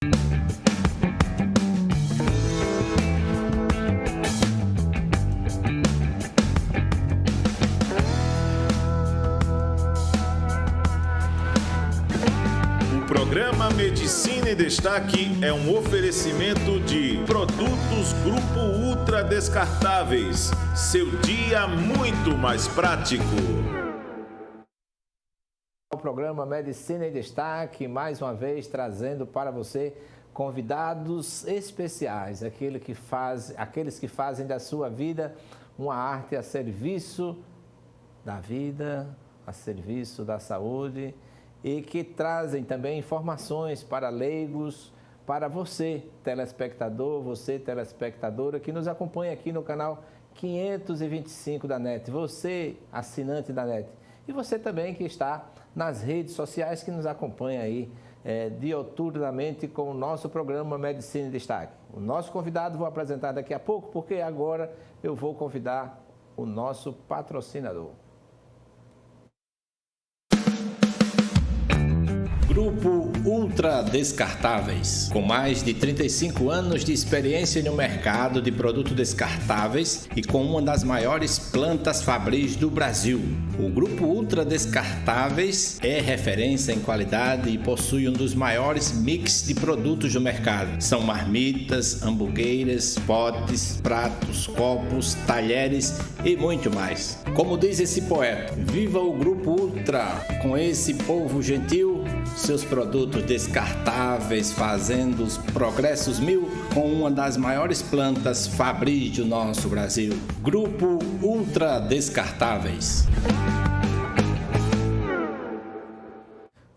O programa Medicina em Destaque é um oferecimento de Produtos Grupo Ultra Descartáveis. Seu dia muito mais prático. O programa Medicina em Destaque, mais uma vez trazendo para você convidados especiais, aqueles que fazem da sua vida uma arte a serviço da vida, a serviço da saúde e que trazem também informações para leigos, para você, telespectador, você, telespectadora, que nos acompanha aqui no canal 525 da NET, você, assinante da NET, e você também que está nas redes sociais, que nos acompanha aí dioturnamente com o nosso programa Medicina em Destaque. O nosso convidado vou apresentar daqui a pouco, porque agora eu vou convidar o nosso patrocinador. Grupo Ultra Descartáveis, com mais de 35 anos de experiência no mercado de produtos descartáveis e com uma das maiores plantas fabris do Brasil. O Grupo Ultra Descartáveis é referência em qualidade e possui um dos maiores mix de produtos do mercado. São marmitas, hamburgueiras, potes, pratos, copos, talheres e muito mais. Como diz esse poeta, viva o Grupo Ultra, com esse povo gentil, seus produtos descartáveis fazendo os progressos mil com uma das maiores plantas fabris do nosso Brasil. Grupo Ultra Descartáveis.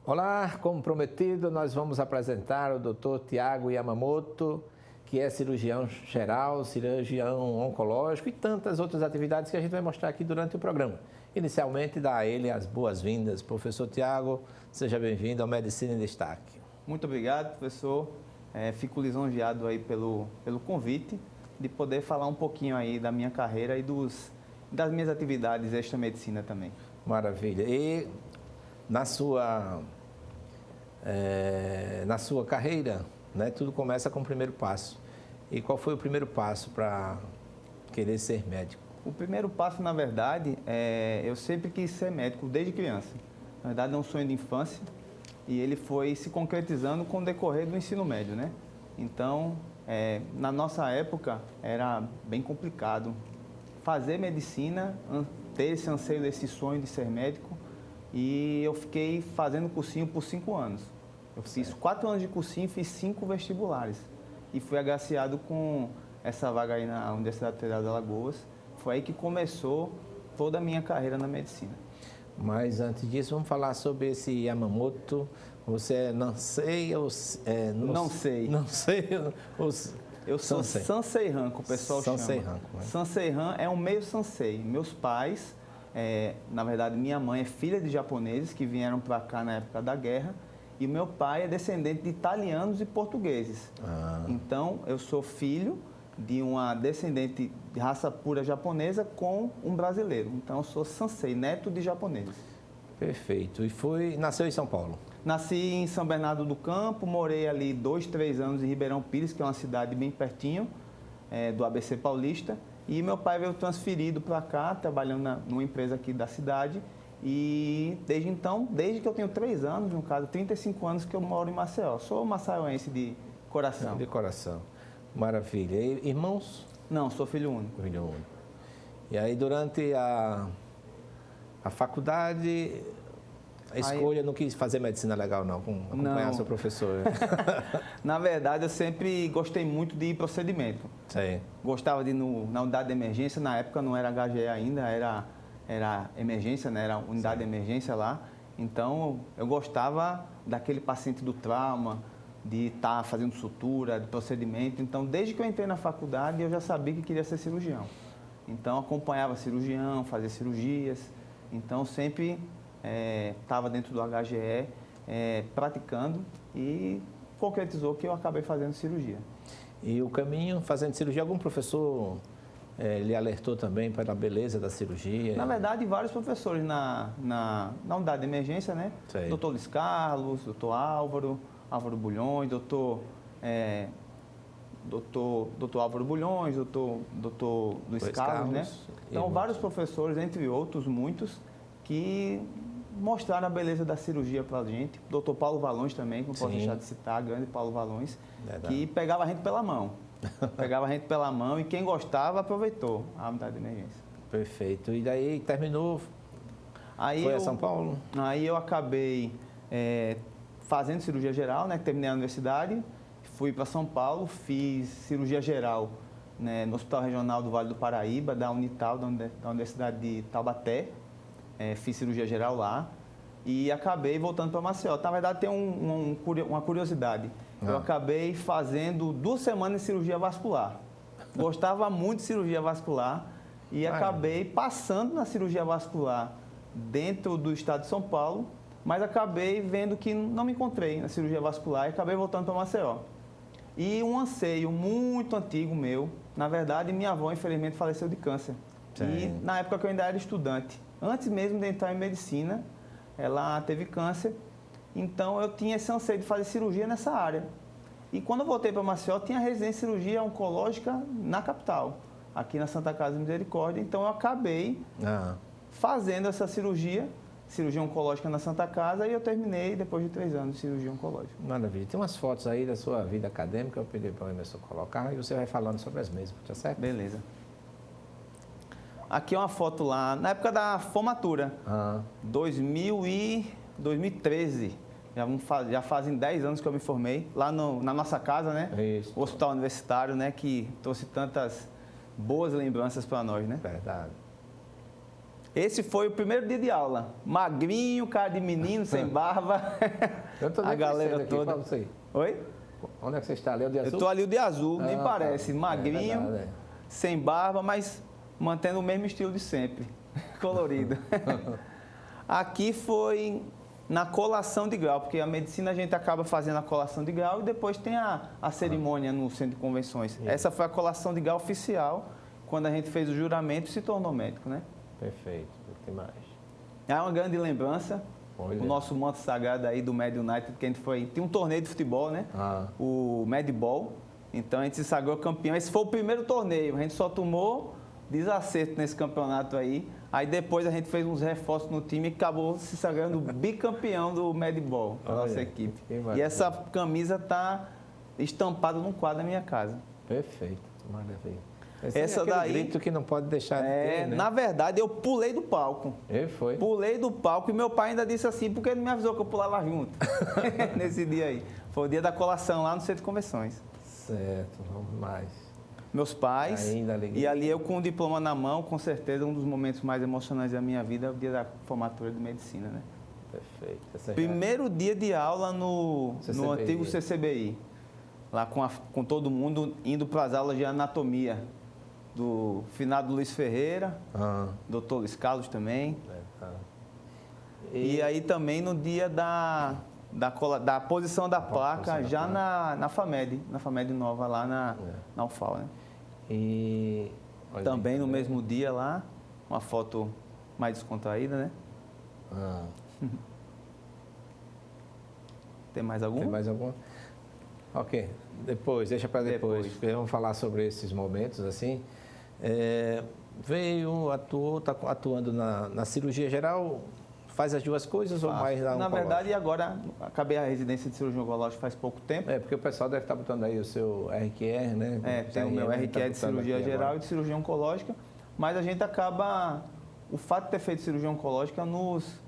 Olá, como prometido, nós vamos apresentar o Dr. Tiago Yamamoto, que é cirurgião geral, cirurgião oncológico e tantas outras atividades que a gente vai mostrar aqui durante o programa. Inicialmente, dar a ele as boas-vindas. Professor Tiago, seja bem-vindo ao Medicina em Destaque. Muito obrigado, professor. Fico lisonjeado aí pelo convite de poder falar um pouquinho aí da minha carreira e das minhas atividades extra-medicina também. Maravilha. E na sua carreira, né, tudo começa com o primeiro passo. E qual foi o primeiro passo para querer ser médico? O primeiro passo, na verdade, eu sempre quis ser médico desde criança. Na verdade, é um sonho de infância e ele foi se concretizando com o decorrer do ensino médio, né? Então, na nossa época, era bem complicado fazer medicina, ter esse anseio, esse sonho de ser médico, e eu fiquei fazendo cursinho por 5 anos. Eu fiz 4 anos de cursinho e fiz 5 vestibulares e fui agraciado com essa vaga aí na Universidade Federal de Alagoas. Foi aí que começou toda a minha carreira na medicina. Mas antes disso, vamos falar sobre esse Yamamoto. Você não sei ou... não sei. Não sei. Eu sou Sansei Han, que o pessoal chama. Sansei Han. Sansei Han é um meio Sansei. Meus pais, na verdade, minha mãe é filha de japoneses que vieram para cá na época da guerra. E meu pai é descendente de italianos e portugueses. Então, eu sou filho de uma descendente de raça pura japonesa com um brasileiro. Então, eu sou Sansei, neto de japoneses. Perfeito. E nasceu em São Paulo? Nasci em São Bernardo do Campo, morei ali 2, 3 anos em Ribeirão Pires, que é uma cidade bem pertinho do ABC Paulista. E meu pai veio transferido para cá, trabalhando numa empresa aqui da cidade. E desde então, desde que eu tenho 3 anos, no caso, 35 anos que eu moro em Maceió. Sou maceioense de coração. De coração. Maravilha. E irmãos? Não, sou filho único. Filho único. E aí, durante a faculdade, a escolha, não quis fazer medicina legal, não, acompanhar seu professor. Na verdade, eu sempre gostei muito de procedimento. Sim. Gostava de ir na unidade de emergência, na época não era HGE ainda, era emergência, né? Era unidade de emergência lá. Então, eu gostava daquele paciente do trauma, de estar fazendo sutura, de procedimento. Então, desde que eu entrei na faculdade, eu já sabia que queria ser cirurgião. Então, acompanhava cirurgião, fazia cirurgias. Então, sempre estava dentro do HGE, praticando, e concretizou que eu acabei fazendo cirurgia. E o caminho fazendo cirurgia, algum professor lhe alertou também para a beleza da cirurgia? Na verdade, vários professores na unidade de emergência, né? Sei. Dr. Luiz Carlos, Dr. Álvaro, Álvaro Bulhões, doutor Álvaro Bulhões, doutor Luiz Carlos, né? Então, vários professores, entre outros, muitos, que mostraram a beleza da cirurgia para a gente. Doutor Paulo Valões também, que não posso deixar de citar, grande Paulo Valões, que pegava a gente pela mão. Pegava a gente pela mão e quem gostava aproveitou a unidade de emergência. Perfeito. E daí terminou, foi a São Paulo? Aí eu acabei fazendo cirurgia geral, né? Terminei a universidade, fui para São Paulo, fiz cirurgia geral, né, no Hospital Regional do Vale do Paraíba, da Unital, da Universidade de Taubaté. Fiz cirurgia geral lá e acabei voltando para Maceió. Na verdade, tem uma curiosidade. Eu acabei fazendo 2 semanas de cirurgia vascular. Gostava muito de cirurgia vascular e acabei passando na cirurgia vascular dentro do estado de São Paulo, mas acabei vendo que não me encontrei na cirurgia vascular e acabei voltando para Maceió. E um anseio muito antigo meu, na verdade, minha avó, infelizmente, faleceu de câncer. E na época que eu ainda era estudante, antes mesmo de entrar em medicina, ela teve câncer, então eu tinha esse anseio de fazer cirurgia nessa área. E quando eu voltei para Maceió, tinha residência de cirurgia oncológica na capital, aqui na Santa Casa de Misericórdia, então eu acabei fazendo essa cirurgia oncológica na Santa Casa e eu terminei depois de 3 anos de cirurgia oncológica. Maravilha. Tem umas fotos aí da sua vida acadêmica, eu pedi para o Emerson colocar e você vai falando sobre as mesmas, tá certo? Beleza. Aqui é uma foto lá, na época da formatura, 2013. Já fazem 10 anos que eu me formei, lá na nossa casa, né? Isso. O Hospital Universitário, né? Que trouxe tantas boas lembranças para nós, né? Verdade. Esse foi o primeiro dia de aula. Magrinho, cara de menino, sem barba. Eu tô a galera aqui, toda. você. Oi? Onde é que você está? Ali o de azul? Eu estou ali o de azul, nem parece. Magrinho, verdade, sem barba, mas mantendo o mesmo estilo de sempre. Colorido. Aqui foi na colação de grau, porque a medicina a gente acaba fazendo a colação de grau e depois tem a cerimônia no centro de convenções. Essa foi a colação de grau oficial, quando a gente fez o juramento e se tornou médico, né? Perfeito. O que mais? É uma grande lembrança. O nosso manto sagrado aí do Med United, que a gente tinha um torneio de futebol, né? O Medball. Então a gente se sagrou campeão. Esse foi o primeiro torneio. A gente só tomou desacerto nesse campeonato aí. Aí depois a gente fez uns reforços no time e acabou se sagrando bicampeão do Medball, a nossa equipe. E essa camisa está estampada num quadro da minha casa. Perfeito. Maravilha. Essa daí, grito que não pode deixar de ter, né? Na verdade, eu pulei do palco. Foi? Pulei do palco e meu pai ainda disse assim, porque ele me avisou que eu pulava junto. Nesse dia aí. Foi o dia da colação lá no Centro de Convenções. Certo, vamos mais. Meus pais, ainda e ali eu com o diploma na mão, com certeza um dos momentos mais emocionantes da minha vida é o dia da formatura de medicina, né? Perfeito. Primeiro dia de aula no antigo CCBI. Lá com todo mundo indo para as aulas de anatomia. Do finado Luiz Ferreira, doutor Luiz Carlos também. E aí também no dia da posição da placa, já na FAMED nova, lá na UFAL, né? E também no mesmo dia lá, uma foto mais descontraída, né? Tem mais alguma? Tem mais alguma? Ok, deixa para depois. Vamos falar sobre esses momentos, assim. Está atuando na cirurgia geral, faz as duas coisas ou mais na verdade, agora acabei a residência de cirurgia oncológica faz pouco tempo. Porque o pessoal deve estar botando aí o seu RQR, né? Tem o meu RQR de cirurgia geral e de cirurgia oncológica, mas a gente acaba, o fato de ter feito cirurgia oncológica nos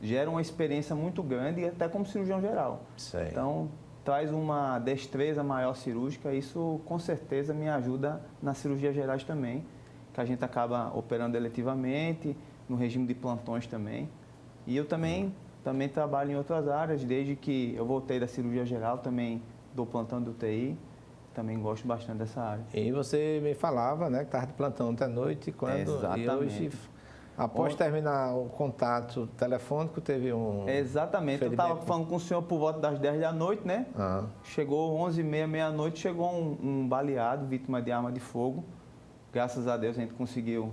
gera uma experiência muito grande, até como cirurgião geral. Sei. Então, traz uma destreza maior cirúrgica, isso com certeza me ajuda nas cirurgias gerais também, que a gente acaba operando eletivamente, no regime de plantões também. E eu também trabalho em outras áreas, desde que eu voltei da cirurgia geral, também dou plantão de UTI, também gosto bastante dessa área. E você me falava, né, que estava de plantão ontem à noite, Exatamente. E hoje, após terminar o contato telefônico, teve um... Exatamente. Eu estava falando com o senhor por volta das 10 da noite, né? Chegou 11h30, meia-noite, chegou um baleado, vítima de arma de fogo. Graças a Deus a gente conseguiu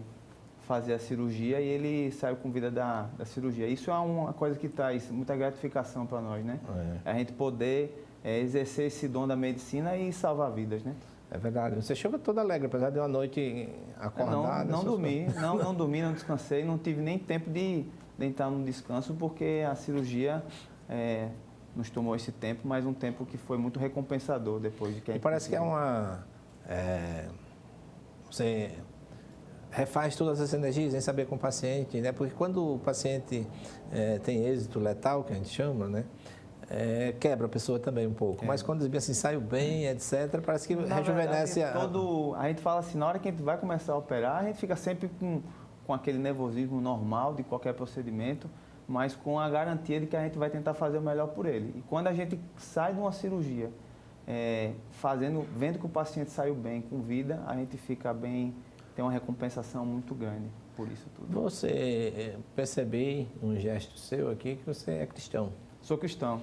fazer a cirurgia e ele saiu com vida da cirurgia. Isso é uma coisa que traz muita gratificação para nós, né? A gente poder exercer esse dom da medicina e salvar vidas, né? É verdade. Você chega todo alegre, apesar de uma noite acordada. Não dormi, não descansei, não tive nem tempo de entrar no descanso, porque a cirurgia nos tomou esse tempo, mas um tempo que foi muito recompensador depois de que a gente... E parece que é uma... você refaz todas as energias em saber com o paciente, né? Porque quando o paciente tem êxito letal, que a gente chama, né? Quebra a pessoa também um pouco. Mas quando diz bem assim, saiu bem, etc., parece que rejuvenesce a gente fala assim, na hora que a gente vai começar a operar, a gente fica sempre com aquele nervosismo normal de qualquer procedimento, mas com a garantia de que a gente vai tentar fazer o melhor por ele. E quando a gente sai de uma cirurgia, vendo que o paciente saiu bem, com vida, a gente fica bem, tem uma recompensação muito grande por isso tudo. Você percebi um gesto seu aqui que você é cristão. Sou cristão.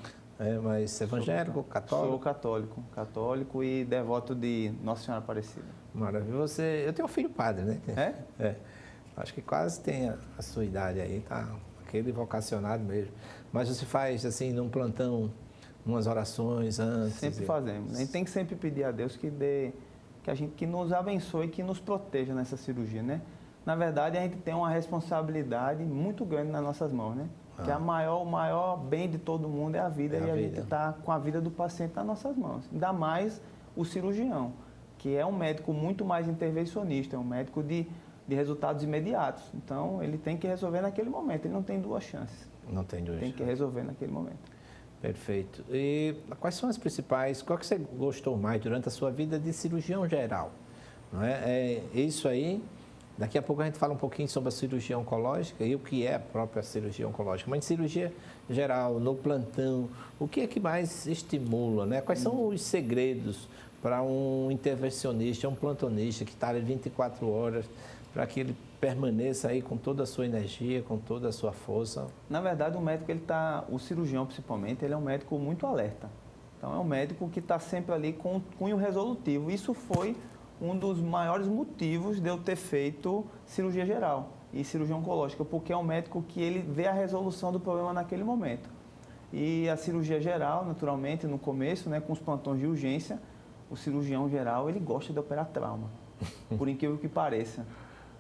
Mas evangélico, católico? Sou católico e devoto de Nossa Senhora Aparecida. Maravilha. Eu tenho um filho padre, né? Acho que quase tem a sua idade aí, tá? Aquele vocacionado mesmo. Mas você faz, assim, num plantão, umas orações antes? Sempre fazemos. A gente tem que sempre pedir a Deus que nos abençoe, que nos proteja nessa cirurgia, né? Na verdade, a gente tem uma responsabilidade muito grande nas nossas mãos, né? Que o maior bem de todo mundo é a vida, e a gente está com a vida do paciente nas nossas mãos. Ainda mais o cirurgião, que é um médico muito mais intervencionista, é um médico de resultados imediatos. Então, ele tem que resolver naquele momento, ele não tem duas chances. Não tem duas chances. Tem que resolver naquele momento. Perfeito. E quais são as principais, qual que você gostou mais durante a sua vida de cirurgião geral? Não é isso aí. Daqui a pouco a gente fala um pouquinho sobre a cirurgia oncológica e o que é a própria cirurgia oncológica. Mas em cirurgia geral, no plantão, o que é que mais estimula, né? Quais são os segredos para um intervencionista, um plantonista que está ali 24 horas, para que ele permaneça aí com toda a sua energia, com toda a sua força? Na verdade, o cirurgião principalmente, ele é um médico muito alerta. Então, é um médico que está sempre ali com um cunho resolutivo. Isso foi um dos maiores motivos de eu ter feito cirurgia geral e cirurgia oncológica, porque é um médico que ele vê a resolução do problema naquele momento. E a cirurgia geral, naturalmente, no começo, né, com os plantões de urgência, o cirurgião geral, ele gosta de operar trauma, por incrível que pareça,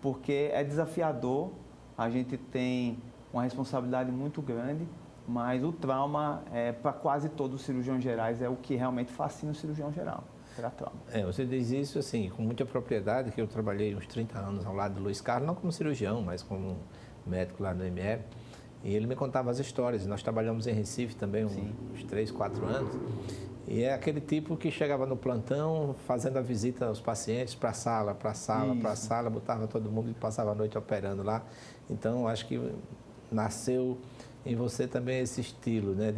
porque é desafiador, a gente tem uma responsabilidade muito grande, mas o trauma, para quase todos os cirurgiões gerais, é o que realmente fascina o cirurgião geral. Você diz isso assim, com muita propriedade, que eu trabalhei uns 30 anos ao lado do Luiz Carlos, não como cirurgião, mas como médico lá no ME, e ele me contava as histórias. Nós trabalhamos em Recife também uns 3, 4 anos, e é aquele tipo que chegava no plantão, fazendo a visita aos pacientes para sala, botava todo mundo e passava a noite operando lá. Então, acho que nasceu em você também esse estilo, né?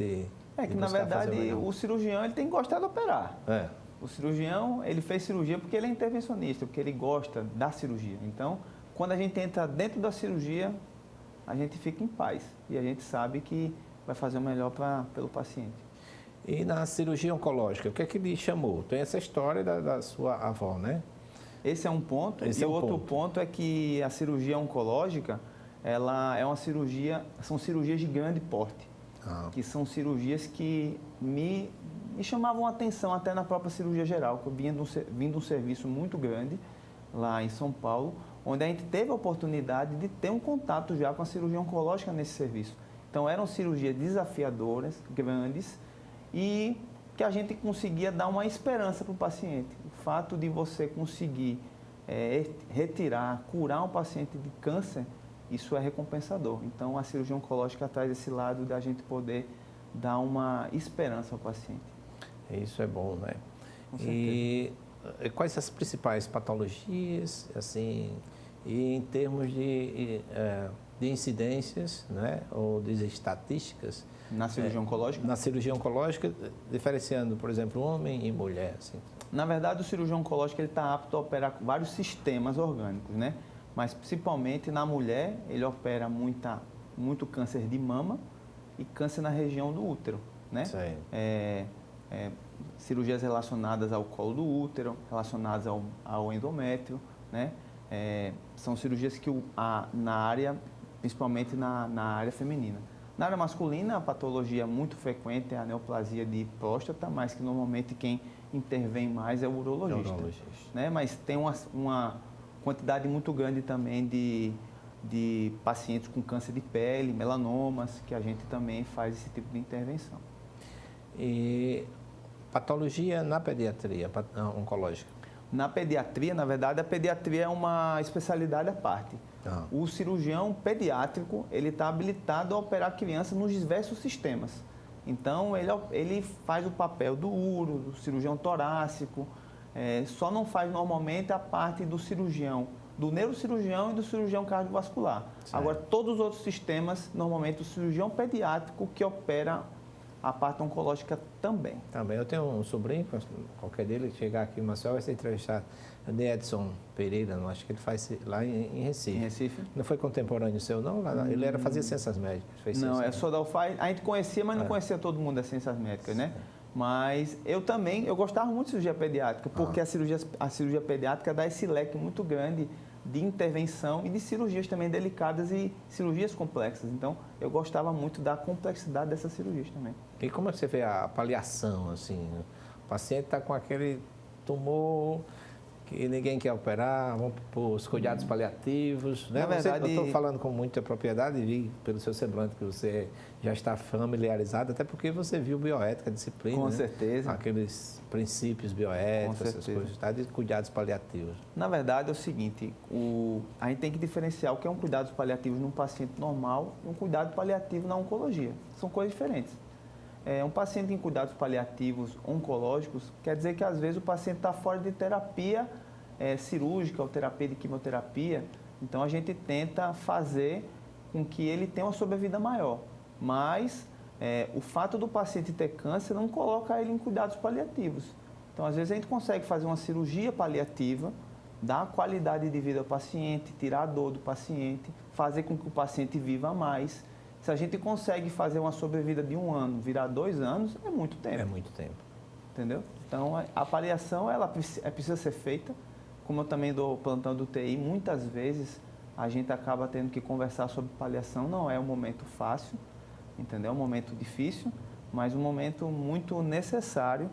Que na verdade o cirurgião ele tem que gostar de operar. O cirurgião, ele fez cirurgia porque ele é intervencionista, porque ele gosta da cirurgia. Então, quando a gente entra dentro da cirurgia, a gente fica em paz. E a gente sabe que vai fazer o melhor pelo paciente. E na cirurgia oncológica, o que é que lhe chamou? Tem essa história da sua avó, né? Esse é um ponto. Outro ponto é que a cirurgia oncológica, ela é uma cirurgia, são cirurgias de grande porte. Que são cirurgias que me chamavam a atenção até na própria cirurgia geral, que eu vim de um serviço muito grande lá em São Paulo, onde a gente teve a oportunidade de ter um contato já com a cirurgia oncológica nesse serviço. Então, eram cirurgias desafiadoras, grandes, e que a gente conseguia dar uma esperança para o paciente. O fato de você conseguir curar um paciente de câncer, isso é recompensador. Então, a cirurgia oncológica traz esse lado da gente poder dar uma esperança ao paciente. Isso é bom, né? E quais as principais patologias, assim, e em termos de incidências, né, ou de estatísticas? Na cirurgia oncológica? Na cirurgia oncológica, diferenciando, por exemplo, homem e mulher, assim. Na verdade, o cirurgião oncológico está apto a operar vários sistemas orgânicos, né? Mas, principalmente, na mulher, ele opera muito câncer de mama e câncer na região do útero, né? Cirurgias relacionadas ao colo do útero, relacionadas ao endométrio, né? são cirurgias que na área, principalmente na área feminina. Na área masculina, a patologia muito frequente é a neoplasia de próstata, mas que normalmente quem intervém mais é o urologista. Né? Mas tem uma quantidade muito grande também de pacientes com câncer de pele, melanomas, que a gente também faz esse tipo de intervenção. E patologia na pediatria oncológica? Na pediatria, na verdade, a pediatria é uma especialidade à parte. O cirurgião pediátrico, ele está habilitado a operar crianças nos diversos sistemas. Então, ele faz o papel do uro, do cirurgião torácico, só não faz normalmente a parte do cirurgião, do neurocirurgião e do cirurgião cardiovascular. Certo. Agora, todos os outros sistemas, normalmente o cirurgião pediátrico que opera a parte oncológica também. Também. Eu tenho um sobrinho, qualquer dele chegar aqui em Maceió vai ser entrevistado, de Edson Pereira, não, acho que ele faz lá em Recife. Em Recife? Não foi contemporâneo seu, não? Ele fazia ciências médicas. Não, é só da UFAI. A gente conhecia, mas não conhecia todo mundo das ciências médicas, né? Mas eu gostava muito de cirurgia pediátrica, porque a cirurgia pediátrica dá esse leque muito grande de intervenção e de cirurgias também delicadas e cirurgias complexas. Então, eu gostava muito da complexidade dessas cirurgias também. E como é que você vê a paliação, assim? O paciente está com aquele tumor que ninguém quer operar, vamos para os cuidados paliativos, né? Na verdade, eu estou falando com muita propriedade e vi pelo seu semblante que você já está familiarizado, até porque você viu bioética, disciplina, com né? certeza. Aqueles princípios bioéticos, essas coisas, tá? De cuidados paliativos. Na verdade, é o seguinte, a gente tem que diferenciar o que é um cuidado paliativo num paciente normal e um cuidado paliativo na oncologia. São coisas diferentes. Um paciente em cuidados paliativos oncológicos quer dizer que, às vezes, o paciente está fora de terapia cirúrgica ou terapia de quimioterapia. Então, a gente tenta fazer com que ele tenha uma sobrevida maior. Mas, o fato do paciente ter câncer não coloca ele em cuidados paliativos. Então, às vezes, a gente consegue fazer uma cirurgia paliativa, dar qualidade de vida ao paciente, tirar a dor do paciente, fazer com que o paciente viva mais. Se a gente consegue fazer uma sobrevida de 1 ano, virar 2 anos, é muito tempo. É muito tempo. Entendeu? Então, a paliação, ela precisa ser feita. Como eu também dou plantão do TI, muitas vezes a gente acaba tendo que conversar sobre paliação. Não é um momento fácil, entendeu? É um momento difícil, mas um momento muito necessário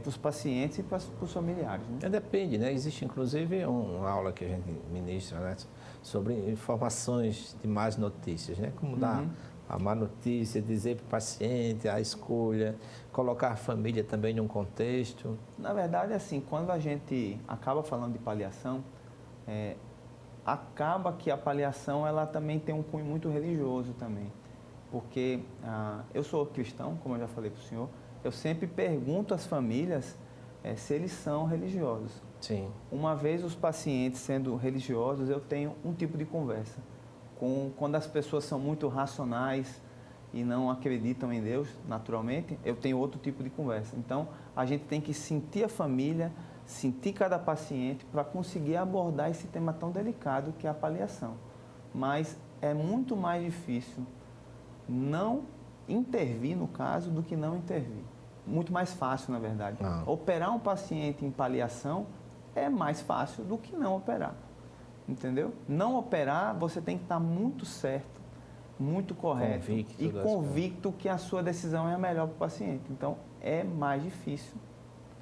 para os pacientes e para os familiares. Né? Depende, né? Existe, inclusive, uma aula que a gente ministra, né? Sobre informações de más notícias, né? Como dar a má notícia, dizer para o paciente a escolha, colocar a família também num contexto. Na verdade, assim, quando a gente acaba falando de paliação, acaba que a paliação ela também tem um cunho muito religioso também. Porque eu sou cristão, como eu já falei para o senhor, eu sempre pergunto às famílias se eles são religiosos. Sim. Uma vez os pacientes sendo religiosos, eu tenho um tipo de conversa. Quando as pessoas são muito racionais e não acreditam em Deus, naturalmente, eu tenho outro tipo de conversa. Então, a gente tem que sentir a família, sentir cada paciente para conseguir abordar esse tema tão delicado que é a paliação. Mas é muito mais difícil não intervir no caso do que não intervir. Muito mais fácil, na verdade. Operar um paciente em paliação é mais fácil do que não operar, entendeu? Não operar, você tem que estar muito certo, muito correto e convicto que a sua decisão é a melhor para o paciente. Então, é mais difícil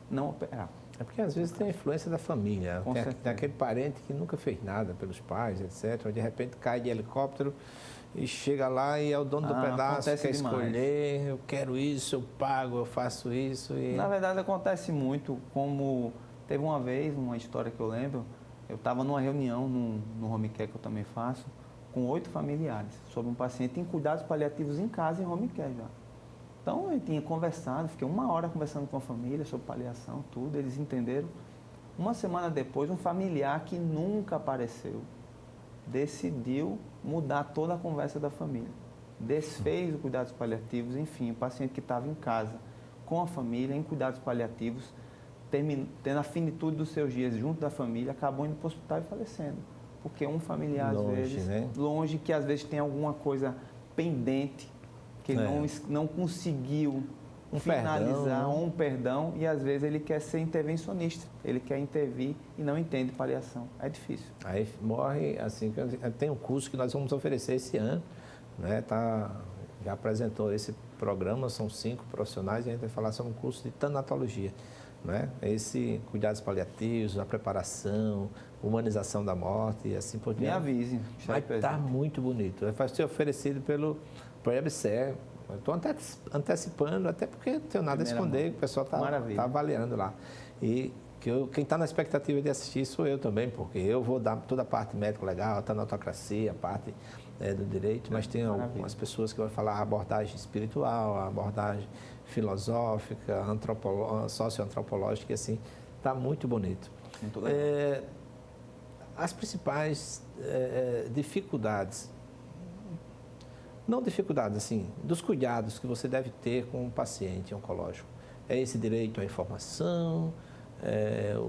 não operar. É porque, às vezes, tem a influência da família. Tem aquele parente que nunca fez nada pelos pais, etc. De repente, cai de helicóptero e chega lá e é o dono do pedaço, quer escolher, eu quero isso, eu pago, eu faço isso. Na verdade, acontece muito, como... Teve uma vez, uma história que eu lembro, eu estava numa reunião no home care que eu também faço, com 8 familiares, sobre um paciente em cuidados paliativos em casa, em home care já. Então, eu tinha conversado, fiquei 1 hora conversando com a família sobre paliação, tudo, eles entenderam. 1 semana depois, um familiar que nunca apareceu, decidiu mudar toda a conversa da família. Desfez os cuidados paliativos, enfim, o paciente que estava em casa com a família, em cuidados paliativos, tendo a finitude dos seus dias junto da família, acabou indo para o hospital e falecendo. Porque um familiar, às vezes, longe, que às vezes tem alguma coisa pendente, que não conseguiu finalizar um perdão e às vezes ele quer ser intervencionista, ele quer intervir e não entende paliação. É difícil. Aí morre, assim, tem um curso que nós vamos oferecer esse ano, né? Já apresentou esse programa, são 5 profissionais e a gente vai falar sobre um curso de tanatologia, né? Esse cuidados paliativos, a preparação, humanização da morte e assim por diante. Me avise. Vai estar muito bonito. Vai ser oferecido pelo EBSER. Estou antecipando, até porque não tenho nada a esconder, o pessoal está avaliando lá. E quem está na expectativa de assistir sou eu também, porque eu vou dar toda a parte médico-legal, a tanatocracia, a parte do direito, mas tem algumas pessoas que vão falar a abordagem espiritual, a abordagem filosófica, socioantropológica, e assim, está muito bonito. Muito legal. As principais dificuldades, não dificuldades, assim, dos cuidados que você deve ter com um paciente oncológico. É esse direito à informação,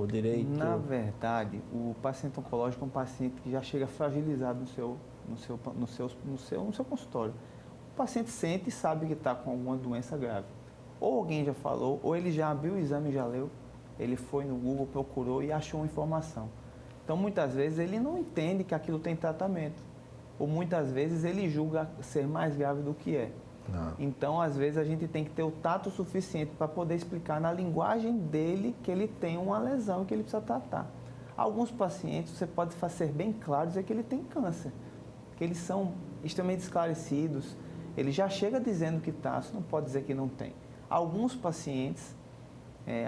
o direito... Na verdade, o paciente oncológico é um paciente que já chega fragilizado no seu consultório. O paciente sente e sabe que está com alguma doença grave. Ou alguém já falou, ou ele já abriu o exame e já leu, ele foi no Google, procurou e achou uma informação. Então, muitas vezes, ele não entende que aquilo tem tratamento. Ou muitas vezes ele julga ser mais grave do que é. Não. Então, às vezes, a gente tem que ter o tato suficiente para poder explicar na linguagem dele que ele tem uma lesão que ele precisa tratar. Alguns pacientes, você pode ser bem claro, dizer que ele tem câncer, que eles são extremamente esclarecidos, ele já chega dizendo que está, você não pode dizer que não tem. Alguns pacientes,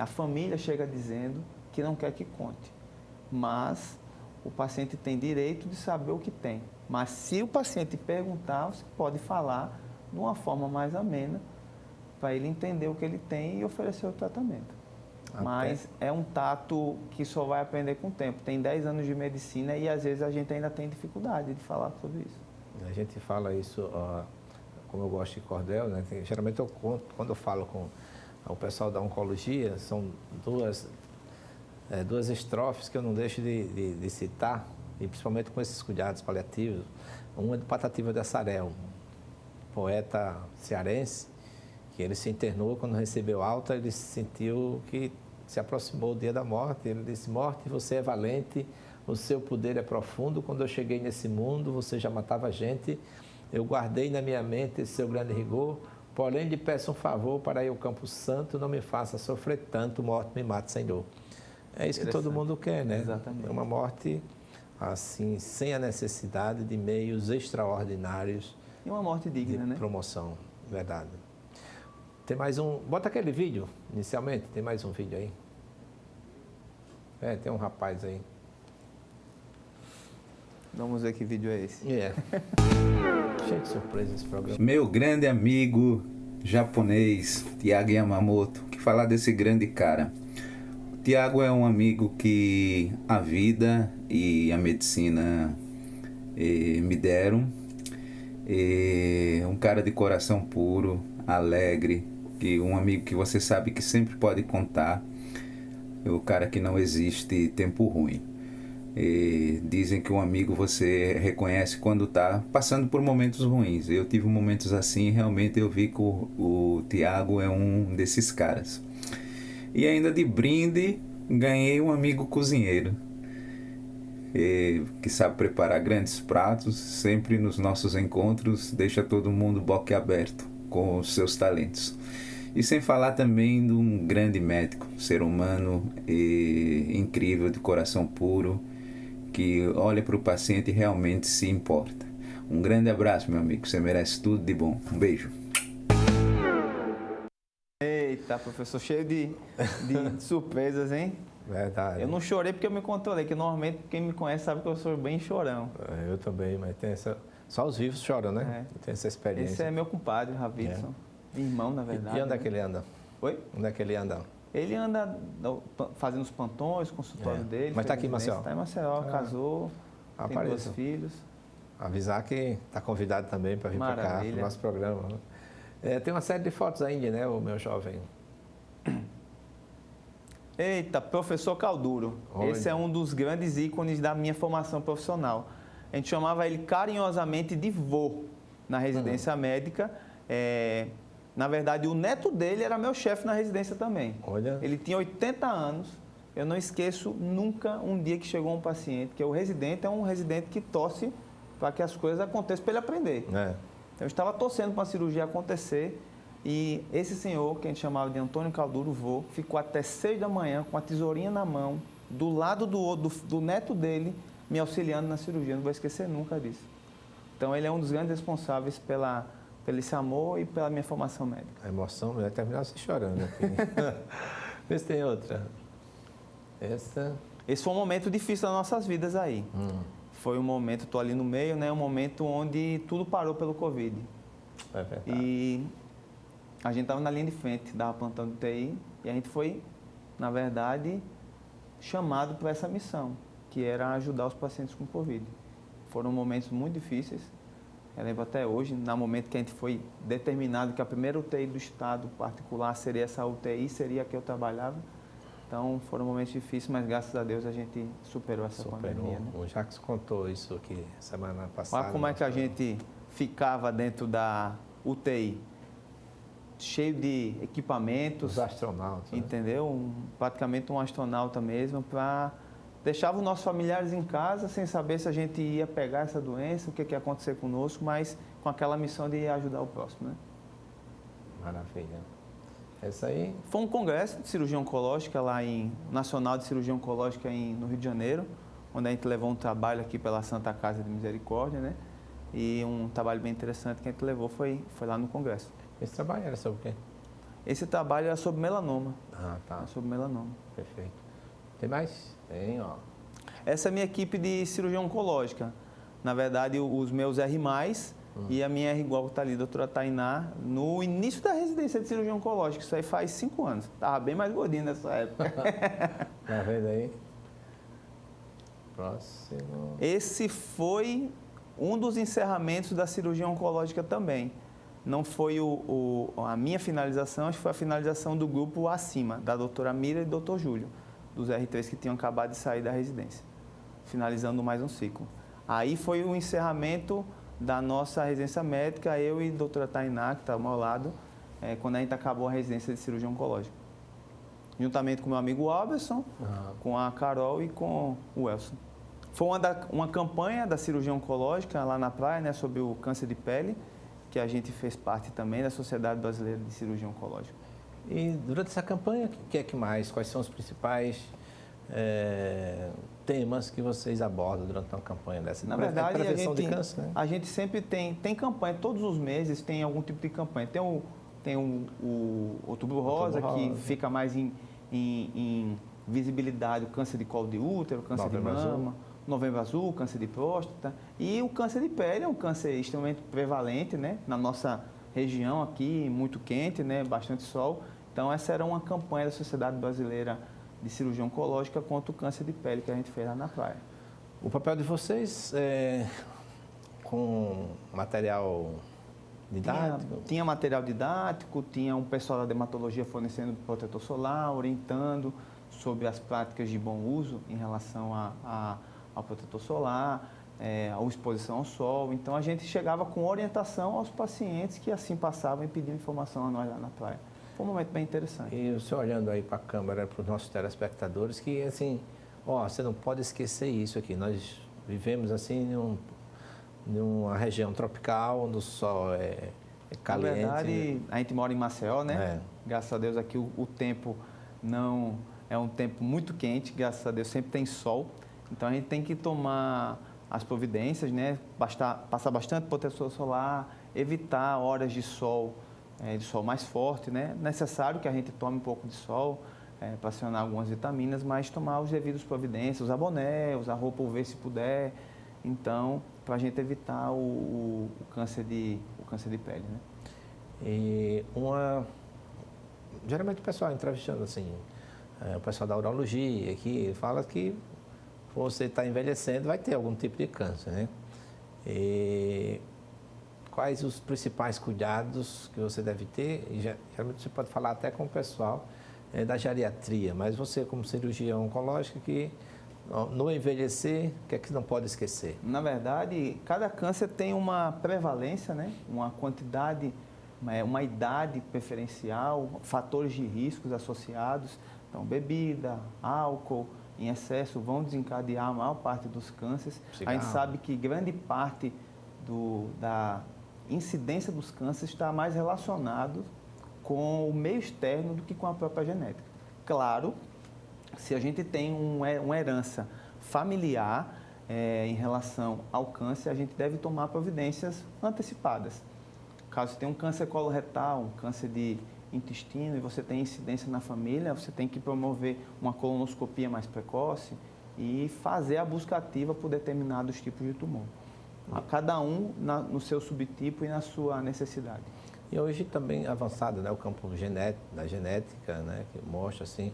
a família chega dizendo que não quer que conte, mas o paciente tem direito de saber o que tem. Mas se o paciente perguntar, você pode falar de uma forma mais amena para ele entender o que ele tem e oferecer o tratamento. Mas é um tato que só vai aprender com o tempo. Tem 10 anos de medicina e às vezes a gente ainda tem dificuldade de falar sobre isso. A gente fala isso, como eu gosto de cordel, né? Geralmente quando eu falo com o pessoal da oncologia, são duas estrofes que eu não deixo de citar, e principalmente com esses cuidados paliativos. Uma é do Patativa de Assaré, um poeta cearense, que ele se internou, quando recebeu alta, ele sentiu que se aproximou o dia da morte. Ele disse: morte, você é valente, o seu poder é profundo. Quando eu cheguei nesse mundo, você já matava gente. Eu guardei na minha mente esse seu grande rigor, porém lhe peço um favor para ir ao Campo Santo, não me faça sofrer tanto, morte me mate sem dor. É isso que todo mundo quer, né? Exatamente. É uma morte assim, sem a necessidade de meios extraordinários. E uma morte digna, né? Promoção, verdade. Tem mais um... Bota aquele vídeo, inicialmente. Tem mais um vídeo aí. Tem um rapaz aí. Vamos ver que vídeo é esse. Cheio de surpresa esse programa. Meu grande amigo japonês, Tiago Yamamoto, que falar desse grande cara. Tiago é um amigo que a vida e a medicina me deram. Um cara de coração puro, alegre, um amigo que você sabe que sempre pode contar. O cara que não existe tempo ruim. Dizem que um amigo você reconhece quando está passando por momentos ruins. Eu tive momentos assim e realmente eu vi que o Tiago é um desses caras. E ainda de brinde, ganhei um amigo cozinheiro, que sabe preparar grandes pratos, sempre nos nossos encontros, deixa todo mundo boquiaberto com os seus talentos. E sem falar também de um grande médico, ser humano incrível, de coração puro, que olha para o paciente e realmente se importa. Um grande abraço, meu amigo, você merece tudo de bom. Um beijo. Eita, professor, cheio de surpresas, hein? Verdade. Eu não chorei porque eu me controlei, que normalmente quem me conhece sabe que eu sou bem chorão. Eu também, mas tem essa... Só os vivos choram, né? Tem essa experiência. Esse é meu compadre, Ravitson. Irmão, na verdade. E onde é que ele anda? Oi? Onde é que ele anda? Ele anda fazendo os plantões, consultório dele. Mas está aqui em Maceió? Está em Maceió, casou, tem 2 filhos. Avisar que está convidado também para vir para cá, para o nosso programa. Tem uma série de fotos ainda, né, o meu jovem? Eita, professor Calduro. Olha. Esse é um dos grandes ícones da minha formação profissional. A gente chamava ele carinhosamente de vô na residência médica. Na verdade, o neto dele era meu chefe na residência também. Olha. Ele tinha 80 anos. Eu não esqueço nunca um dia que chegou um paciente, que o residente é um residente que torce para que as coisas aconteçam para ele aprender. Eu estava torcendo para a cirurgia acontecer e esse senhor, que a gente chamava de Antônio Calduro, vô, ficou até 6 da manhã com a tesourinha na mão, do lado do neto dele, me auxiliando na cirurgia. Não vou esquecer nunca disso. Então, ele é um dos grandes responsáveis pelo esse amor e pela minha formação médica. A emoção vai terminar se chorando aqui. Vê se tem outra. Esse foi um momento difícil das nossas vidas aí. Foi um momento, estou ali no meio, né? Um momento onde tudo parou pelo Covid. É verdade. E a gente estava na linha de frente, dava plantão de UTI, e a gente foi, na verdade, chamado para essa missão, que era ajudar os pacientes com Covid. Foram momentos muito difíceis. Eu lembro até hoje, no momento que a gente foi determinado que a primeira UTI do estado particular seria essa UTI, seria a que eu trabalhava. Então, foram momentos difíceis, mas graças a Deus a gente superou essa pandemia. Né? O Jacques contou isso aqui semana passada. Olha como é que a gente ficava dentro da UTI, cheio de equipamentos. Os astronautas. Entendeu? Praticamente um astronauta mesmo, para deixava os nossos familiares em casa sem saber se a gente ia pegar essa doença, o que ia acontecer conosco, mas com aquela missão de ajudar o próximo, né? Maravilha. Essa aí? Foi um congresso de cirurgia oncológica lá Nacional de Cirurgia Oncológica no Rio de Janeiro, onde a gente levou um trabalho aqui pela Santa Casa de Misericórdia, né? E um trabalho bem interessante que a gente levou foi lá no congresso. Esse trabalho era sobre o quê? Esse trabalho era sobre melanoma. Ah, tá. Era sobre melanoma. Perfeito. Tem mais? Tem, ó. Essa é a minha equipe de cirurgia oncológica. Na verdade, os meus R+, e a minha R igual que está ali, a doutora Tainá, no início da residência de cirurgia oncológica. Isso aí faz 5 anos. Estava bem mais gordinho nessa época. Tá vendo aí? Próximo. Esse foi um dos encerramentos da cirurgia oncológica também. Não foi a minha finalização, acho que foi a finalização do grupo acima, da doutora Mira e do doutor Júlio, dos R3 que tinham acabado de sair da residência, finalizando mais um ciclo. Aí foi o encerramento da nossa residência médica, eu e a doutora Tainá, que está ao meu lado, quando a gente acabou a residência de cirurgia oncológica. Juntamente com o meu amigo Alberson, com a Carol e com o Elson. Foi uma campanha da cirurgia oncológica lá na praia, né, sobre o câncer de pele, que a gente fez parte também da Sociedade Brasileira de Cirurgia Oncológica. E durante essa campanha, o que é que mais? Quais são os principais temas que vocês abordam durante uma campanha dessa? Na verdade, prevenção de câncer, né? A gente sempre tem campanha, todos os meses tem algum tipo de campanha. Tem o Outubro Rosa, que fica mais em visibilidade, o câncer de colo de útero, o câncer de mama, Novembro Azul, câncer de próstata. E o câncer de pele é um câncer extremamente prevalente, né? Na nossa região aqui, muito quente, né? Bastante sol. Então, essa era uma campanha da Sociedade Brasileira de Cirurgia Oncológica contra o câncer de pele que a gente fez lá na praia. O papel de vocês é com material didático? Tinha material didático, tinha um pessoal da dermatologia fornecendo protetor solar, orientando sobre as práticas de bom uso em relação ao protetor solar, a exposição ao sol. Então, a gente chegava com orientação aos pacientes que assim passavam e pediam informação a nós lá na praia. Foi um momento bem interessante. E o senhor olhando aí para a câmera, para os nossos telespectadores, que assim, você não pode esquecer isso aqui. Nós vivemos assim numa região tropical, onde o sol é caliente. Na verdade, a gente mora em Maceió, né? Graças a Deus aqui o tempo não é um tempo muito quente, graças a Deus sempre tem sol. Então, a gente tem que tomar as providências, né? Passar bastante protetor solar, evitar horas de sol mais forte, né? Necessário que a gente tome um pouco de sol para acionar algumas vitaminas, mas tomar os devidos providências, usar boné, usar roupa UV se puder. Então, para a gente evitar o câncer de pele, né? E geralmente o pessoal entrevistando assim, o pessoal da urologia aqui fala que você está envelhecendo, vai ter algum tipo de câncer, né? E quais os principais cuidados que você deve ter? E geralmente você pode falar até com o pessoal da geriatria, mas você como cirurgião oncológico que no envelhecer, o que é que não pode esquecer? Na verdade, cada câncer tem uma prevalência, né? Uma quantidade uma idade preferencial, fatores de riscos associados. Então, bebida, álcool em excesso vão desencadear a maior parte dos cânceres. Cigarro. A gente sabe que grande parte da incidência dos cânceres está mais relacionado com o meio externo do que com a própria genética. Claro, se a gente tem uma herança familiar em relação ao câncer, a gente deve tomar providências antecipadas. Caso tenha um câncer coloretal, um câncer de intestino e você tem incidência na família, você tem que promover uma colonoscopia mais precoce e fazer a busca ativa por determinados tipos de tumor. Cada um no seu subtipo e na sua necessidade. E hoje também avançado, né, o campo da genética, né, que mostra assim,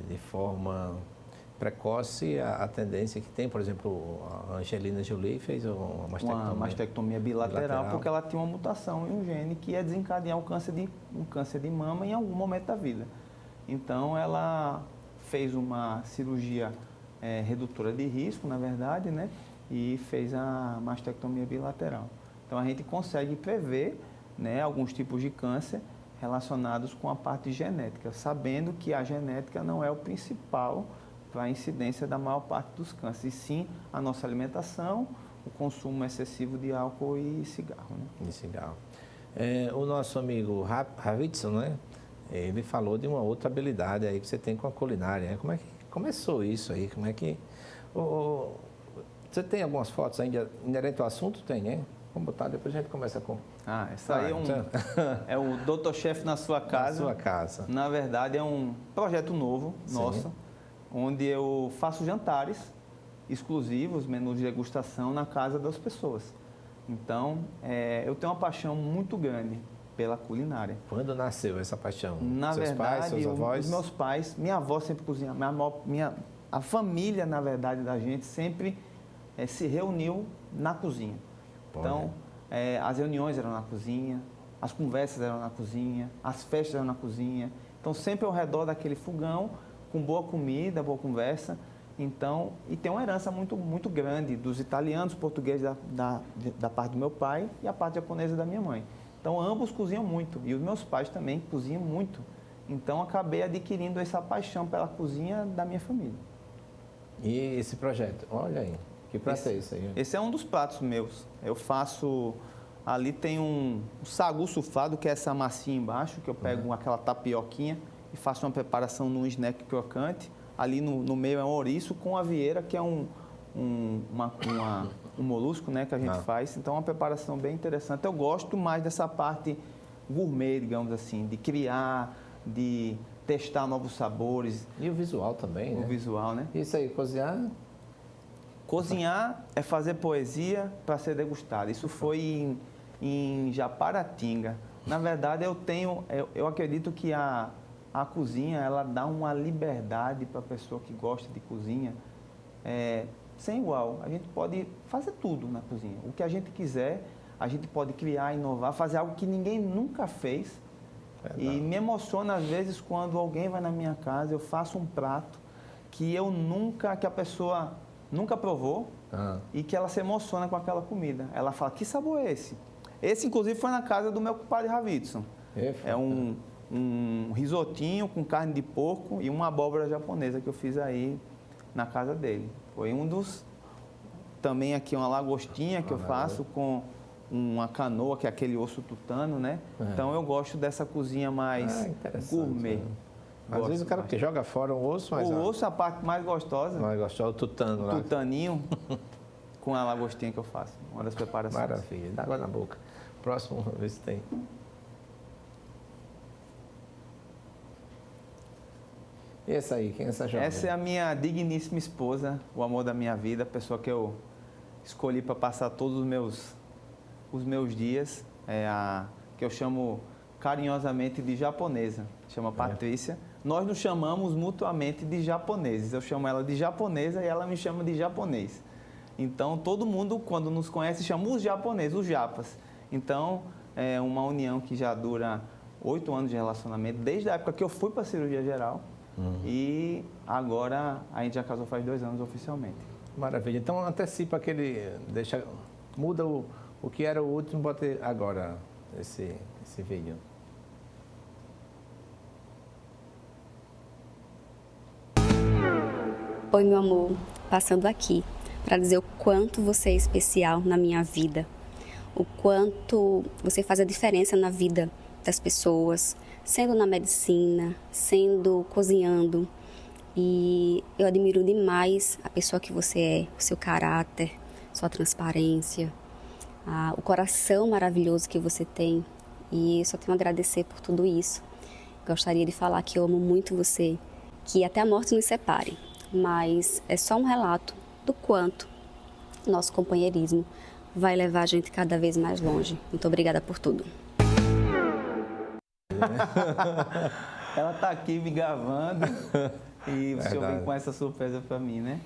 de forma precoce a tendência que tem, por exemplo, a Angelina Jolie fez uma mastectomia bilateral porque ela tinha uma mutação em um gene que ia desencadear um câncer de mama em algum momento da vida. Então, ela fez uma cirurgia redutora de risco, na verdade, né? E fez a mastectomia bilateral. Então, a gente consegue prever, né, alguns tipos de câncer relacionados com a parte genética, sabendo que a genética não é o principal para a incidência da maior parte dos cânceres, e sim a nossa alimentação, o consumo excessivo de álcool e cigarro. Né? E cigarro. O nosso amigo Ravitson, né? Ele falou de uma outra habilidade aí que você tem com a culinária. Né? Como é que começou isso aí? Como é que... Você tem algumas fotos ainda inerentes ao assunto? Tem, né? Vamos botar, depois a gente começa com... essa aí é o Dr. Chef na sua casa. Na sua casa. Na verdade, é um projeto novo nosso, onde eu faço jantares exclusivos, menus de degustação na casa das pessoas. Então, eu tenho uma paixão muito grande pela culinária. Quando nasceu essa paixão? Na Seus verdade, pais, seus avós? Os meus pais, minha avó sempre cozinha, a família, na verdade, da gente sempre se reuniu na cozinha. Então, as reuniões eram na cozinha, as conversas eram na cozinha, as festas eram na cozinha. Então, sempre ao redor daquele fogão, com boa comida, boa conversa. Então, e tem uma herança muito, muito grande dos italianos, portugueses da parte do meu pai e a parte japonesa da minha mãe. Então, ambos cozinham muito e os meus pais também cozinham muito. Então, acabei adquirindo essa paixão pela cozinha da minha família. E esse projeto? Olha aí, que prato é isso aí? Esse é um dos pratos meus. Eu faço... Ali tem um sagu suflado, que é essa massinha embaixo, que eu pego aquela tapioquinha e faço uma preparação num snack crocante. Ali no meio é um ouriço com a vieira, que é um molusco, né, que a gente faz. Então, é uma preparação bem interessante. Eu gosto mais dessa parte gourmet, digamos assim, de criar, de testar novos sabores. E o visual também, né? O visual, né? Isso aí, cozinhar? Cozinhar é fazer poesia para ser degustada. Isso foi em Japaratinga. Na verdade, eu acredito que a cozinha, ela dá uma liberdade para a pessoa que gosta de cozinha sem igual. A gente pode fazer tudo na cozinha. O que a gente quiser, a gente pode criar, inovar, fazer algo que ninguém nunca fez. Verdade. E me emociona às vezes quando alguém vai na minha casa, eu faço um prato que a pessoa nunca provou e que ela se emociona com aquela comida. Ela fala, que sabor é esse? Esse, inclusive, foi na casa do meu compadre Ravitson. É um risotinho com carne de porco e uma abóbora japonesa que eu fiz aí na casa dele. Foi um dos... Também aqui uma lagostinha que eu faço com uma canoa, que é aquele osso tutano, né? Então, eu gosto dessa cozinha mais gourmet. Né? Às vezes o cara que joga fora o osso, mas... O osso é a parte mais gostosa. Mais gostosa, o tutano lá. O tutaninho com a lagostinha que eu faço. Uma das preparações. Maravilha, dá água na boca. Próximo, vamos ver se tem. E essa aí, quem é essa jovem? Essa é a minha digníssima esposa, o amor da minha vida, a pessoa que eu escolhi para passar todos os meus dias, que eu chamo carinhosamente de japonesa, chama Patrícia. Nós nos chamamos mutuamente de japoneses, eu chamo ela de japonesa e ela me chama de japonês. Então, todo mundo, quando nos conhece, chama os japoneses, os japas. Então, é uma união que já dura 8 anos de relacionamento, desde a época que eu fui para a cirurgia geral. E agora a gente já casou faz 2 anos oficialmente. Maravilha. Então antecipa muda o que era o último, bota agora. esse vídeo. Oi, meu amor, passando aqui para dizer o quanto você é especial na minha vida, o quanto você faz a diferença na vida das pessoas, sendo na medicina, sendo cozinhando. E eu admiro demais a pessoa que você é, o seu caráter, sua transparência, o coração maravilhoso que você tem. E eu só tenho a agradecer por tudo isso. Gostaria de falar que eu amo muito você, que até a morte nos separe. Mas é só um relato do quanto nosso companheirismo vai levar a gente cada vez mais longe. Muito obrigada por tudo. Ela está aqui me gravando e o senhor vem com essa surpresa para mim, né?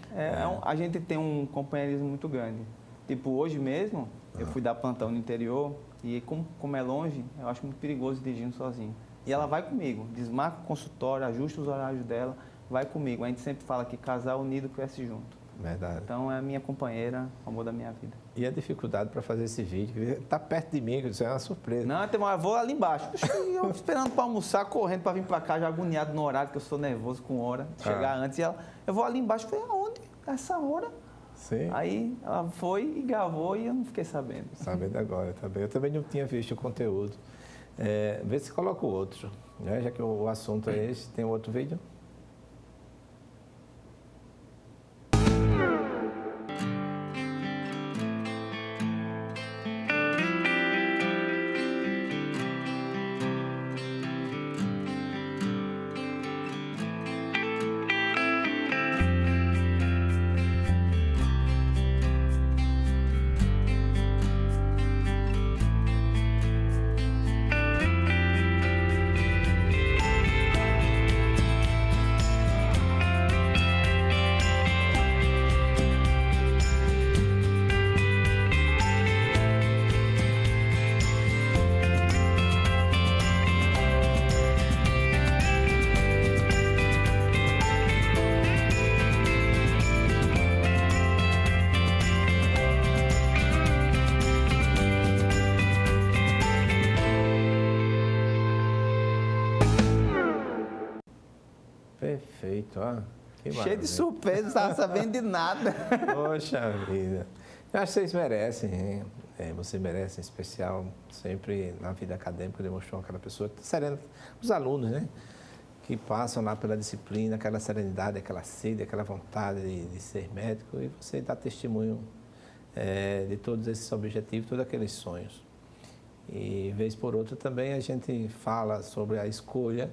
A gente tem um companheirismo muito grande. Tipo, hoje mesmo, eu fui dar plantão no interior e como é longe, eu acho muito perigoso dirigindo sozinho. E ela vai comigo, desmarca o consultório, ajusta os horários dela, vai comigo. A gente sempre fala que casal unido cresce junto. Verdade. Então é a minha companheira, o amor da minha vida. E a dificuldade para fazer esse vídeo? Está perto de mim, isso é uma surpresa. Não, eu vou ali embaixo. Eu esperando para almoçar, correndo para vir para cá, já agoniado no horário, que eu sou nervoso com hora, chegar antes. E eu vou ali embaixo, falei, aonde? Essa hora? Sim. Aí ela foi e gravou e eu não fiquei sabendo. Sabendo agora também. Eu também não tinha visto o conteúdo. Vê se coloca o outro, né? Já que o assunto é esse, tem outro vídeo? Perfeito, ó. Que cheio de surpresa, não estava sabendo de nada. Poxa vida. Eu acho que vocês merecem, hein? Você merece, em especial, sempre na vida acadêmica, demonstrou aquela pessoa serena. Os alunos, né? Que passam lá pela disciplina, aquela serenidade, aquela sede, aquela vontade de ser médico, e você dá testemunho de todos esses objetivos, todos aqueles sonhos. E, vez por outra, também a gente fala sobre a escolha,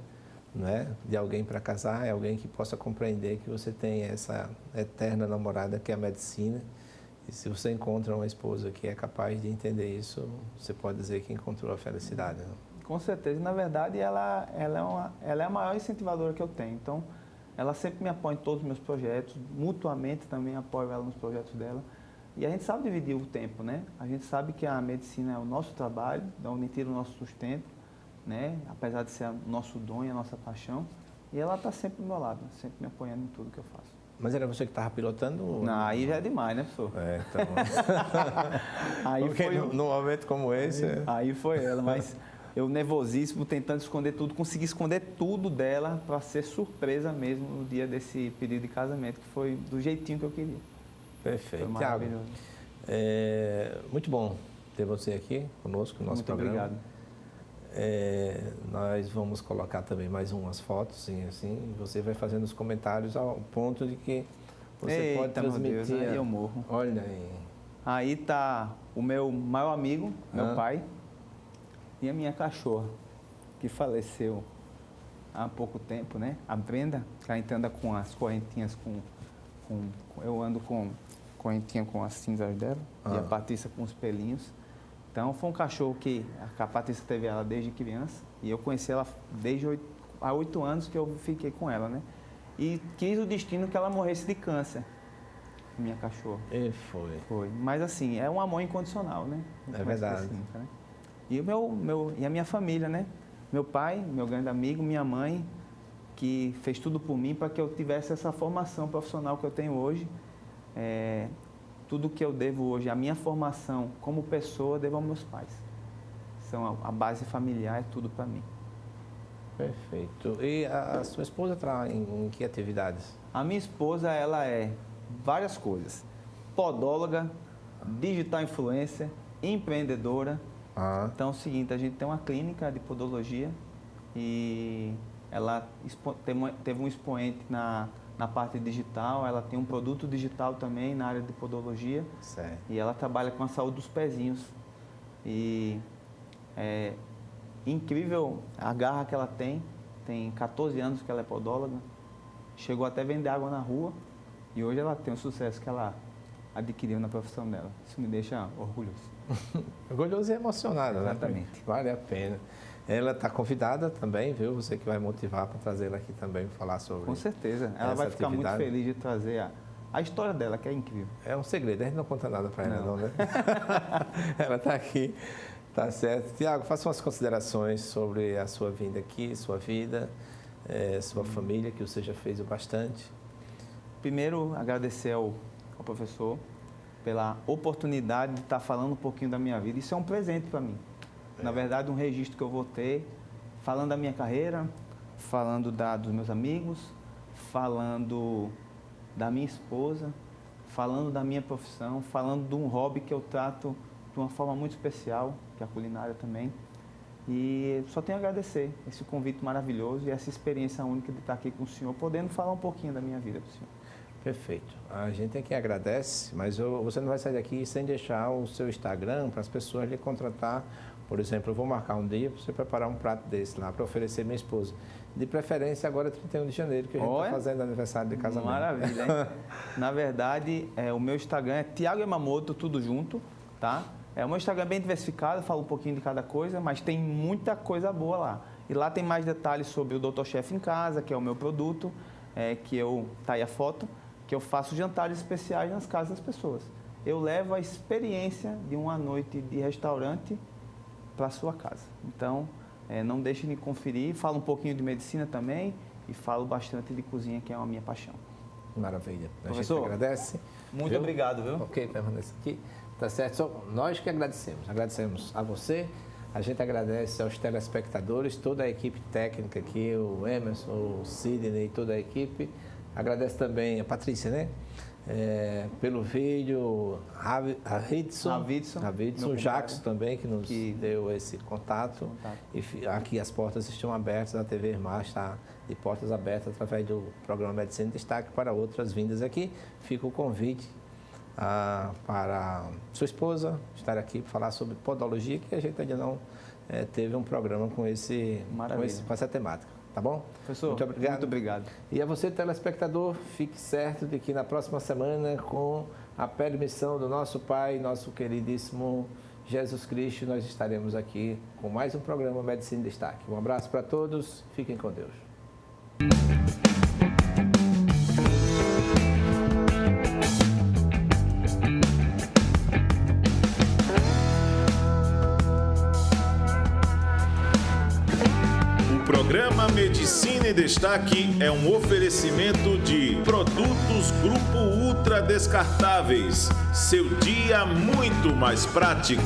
né, de alguém para casar, é alguém que possa compreender que você tem essa eterna namorada que é a medicina. E se você encontra uma esposa que é capaz de entender isso, você pode dizer que encontrou a felicidade, né? Com certeza. Na verdade, ela é a maior incentivadora que eu tenho. Então, ela sempre me apoia em todos os meus projetos, mutuamente também apoio ela nos projetos dela. E a gente sabe dividir o tempo, né? A gente sabe que a medicina é o nosso trabalho, da onde tira o nosso sustento, né? Apesar de ser o nosso dom e a nossa paixão. E ela está sempre do meu lado, sempre me apoiando em tudo que eu faço. Mas era você que estava pilotando? Não, aí já é demais, né, professor? Tá bom. Aí porque foi num momento como esse... Aí foi ela, mas eu nervosíssimo, tentando esconder tudo, consegui esconder tudo dela para ser surpresa mesmo no dia desse pedido de casamento, que foi do jeitinho que eu queria. Perfeito. Foi maravilhoso. Thiago, muito bom ter você aqui conosco no nosso muito programa. Obrigado. Nós vamos colocar também mais umas fotos, assim, você vai fazendo os comentários ao ponto de que você pode transmitir. Meu Deus, aí eu morro. Olha aí. Aí tá o meu maior amigo, meu pai, e a minha cachorra, que faleceu há pouco tempo, né? A Brenda, que a gente anda com as correntinhas eu ando com correntinha com as cinzas dela, e a Patrícia com os pelinhos. Então, foi um cachorro que a Patrícia teve ela desde criança, e eu conheci ela há 8 anos que eu fiquei com ela, né? E quis o destino que ela morresse de câncer, minha cachorra. E foi. Mas assim, é um amor incondicional, né? É verdade. Assim, né? E a minha família, né? Meu pai, meu grande amigo, minha mãe, que fez tudo por mim para que eu tivesse essa formação profissional que eu tenho hoje. Tudo que eu devo hoje, a minha formação como pessoa, devo aos meus pais. A base familiar é tudo para mim. Perfeito. E a sua esposa está em que atividades? A minha esposa, ela é várias coisas. Podóloga, digital influencer, empreendedora. Então é o seguinte, a gente tem uma clínica de podologia e ela teve um expoente na parte digital, ela tem um produto digital também na área de podologia. Certo. E ela trabalha com a saúde dos pezinhos. E é incrível a garra que ela tem 14 anos que ela é podóloga, chegou até a vender água na rua e hoje ela tem o sucesso que ela adquiriu na profissão dela. Isso me deixa orgulhoso. Orgulhoso e emocionado, né? Exatamente. Vale a pena. Ela está convidada também, viu? Você que vai motivar para trazê-la aqui também para falar sobre. Com certeza. Ela vai ficar muito feliz de trazer a história dela, que é incrível. É um segredo, a gente não conta nada para ela, não, né? Ela está aqui, tá certo. Tiago, faça umas considerações sobre a sua vinda aqui, sua vida, sua família, que você já fez o bastante. Primeiro, agradecer ao professor pela oportunidade de estar falando um pouquinho da minha vida. Isso é um presente para mim. Na verdade, um registro que eu vou ter, falando da minha carreira, falando dos meus amigos, falando da minha esposa, falando da minha profissão, falando de um hobby que eu trato de uma forma muito especial, que é a culinária também. E só tenho a agradecer esse convite maravilhoso e essa experiência única de estar aqui com o senhor, podendo falar um pouquinho da minha vida para o senhor. Perfeito. A gente é quem agradece, mas você não vai sair daqui sem deixar o seu Instagram para as pessoas lhe contratar. Por exemplo, eu vou marcar um dia para você preparar um prato desse lá para oferecer minha esposa. De preferência, agora é 31 de janeiro, que a gente está fazendo aniversário de casamento. Maravilha, hein? Na verdade, o meu Instagram é Tiago Emamoto, tudo junto, tá? O meu Instagram é bem diversificado, falo um pouquinho de cada coisa, mas tem muita coisa boa lá. E lá tem mais detalhes sobre o Dr. Chef em Casa, que é o meu produto, tá aí a foto, que eu faço jantares especiais nas casas das pessoas. Eu levo a experiência de uma noite de restaurante para a sua casa. Então, não deixe de conferir. Falo um pouquinho de medicina também e falo bastante de cozinha, que é a minha paixão. Maravilha. A Professor, gente agradece. Muito obrigado, viu? Ok, permaneça aqui. Tá certo? Nós que agradecemos. Agradecemos a você, a gente agradece aos telespectadores, toda a equipe técnica aqui, o Emerson, o Sidney e toda a equipe. Agradece também a Patrícia, né? Pelo vídeo, a Ritson, o Jackson também, que nos deu esse contato. E aqui as portas estão abertas, a TV Irmã está de portas abertas através do programa Medicina em Destaque para outras vindas aqui. Fica o convite para sua esposa estar aqui para falar sobre podologia, que a gente ainda não teve um programa com essa temática. Tá bom? Professor, muito obrigado. Muito obrigado. E a você, telespectador, fique certo de que na próxima semana, com a permissão do nosso Pai, nosso queridíssimo Jesus Cristo, nós estaremos aqui com mais um programa Medicina em Destaque. Um abraço para todos, fiquem com Deus. O programa Medicina em Destaque é um oferecimento de Produtos Grupo Ultra Descartáveis. Seu dia muito mais prático.